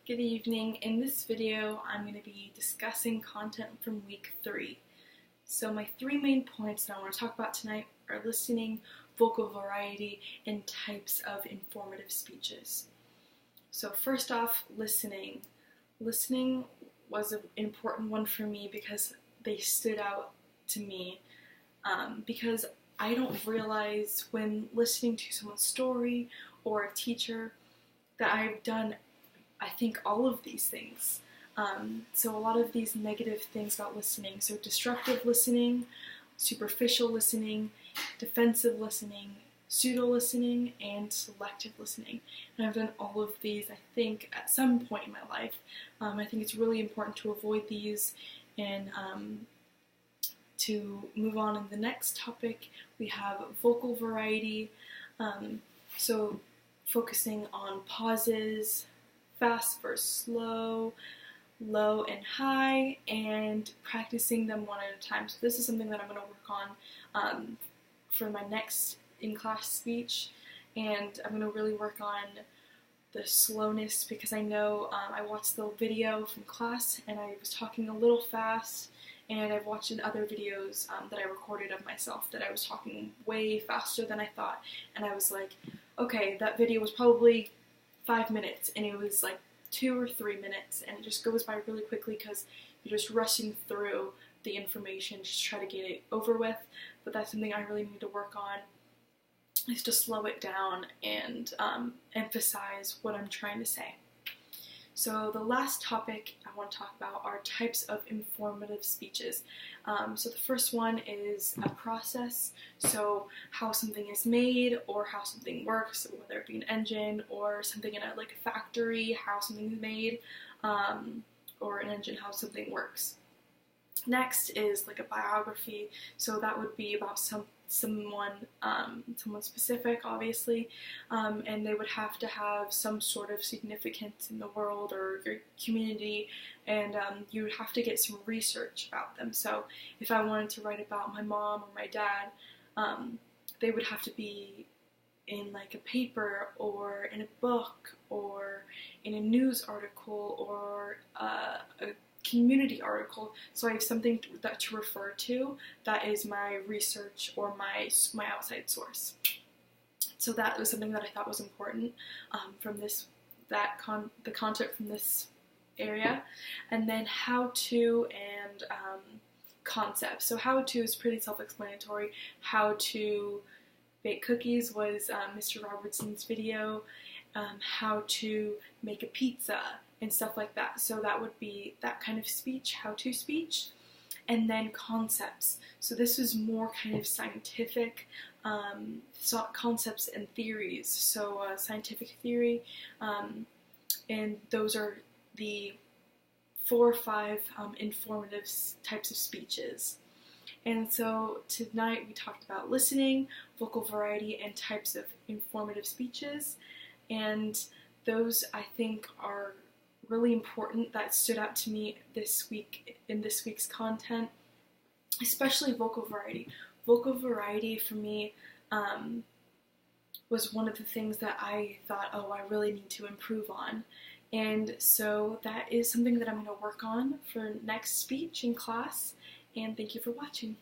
Good evening. In this video, I'm going to be discussing content from week 3. So my 3 main points that I want to talk about tonight are listening, vocal variety, and types of informative speeches. So first off, listening. Listening was an important one for me because they stood out to me because I don't realize when listening to someone's story or a teacher that I've done, I think, all of these things. So a lot of these negative things about listening. So destructive listening, superficial listening, defensive listening, pseudo-listening, and selective listening. And I've done all of these, I think, at some point in my life. I think it's really important to avoid these. And to move on in the next topic, we have vocal variety. So focusing on pauses, fast versus slow, low and high, and practicing them one at a time. So this is something that I'm going to work on for my next in-class speech, and I'm going to really work on the slowness because I know I watched the video from class and I was talking a little fast, and I've watched in other videos that I recorded of myself that I was talking way faster than I thought, and I was like, okay, that video was probably 5 minutes, and it was like 2 or 3 minutes, and it just goes by really quickly because you're just rushing through the information, just try to get it over with. But that's something I really need to work on, is to slow it down and emphasize what I'm trying to say. So the last topic I want to talk about are types of informative speeches. So the first one is a process, so how something is made or how something works, whether it be an engine or something in a factory, how something is made, or an engine, how something works. Next is a biography, so that would be about someone specific, obviously, and they would have to have some sort of significance in the world or your community, and you would have to get some research about them. So if I wanted to write about my mom or my dad, they would have to be in a paper or in a book or in a news article or a community article, so I have something to refer to that is my research or my outside source. So that was something that I thought was important from the content from this area. And then how to and concepts. So how to is pretty self-explanatory. How to bake cookies was Mr. Robertson's video. How to make a pizza and stuff like that. So that would be that kind of speech, how-to speech. And then concepts. So this is more kind of scientific concepts and theories. So scientific theory, and those are the 4 or 5 informative types of speeches. And so tonight we talked about listening, vocal variety, and types of informative speeches. And those, I think, are really important, that stood out to me this week in this week's content, especially vocal variety. Vocal variety for me was one of the things that I thought, oh, I really need to improve on. And so that is something that I'm going to work on for next speech in class, and thank you for watching.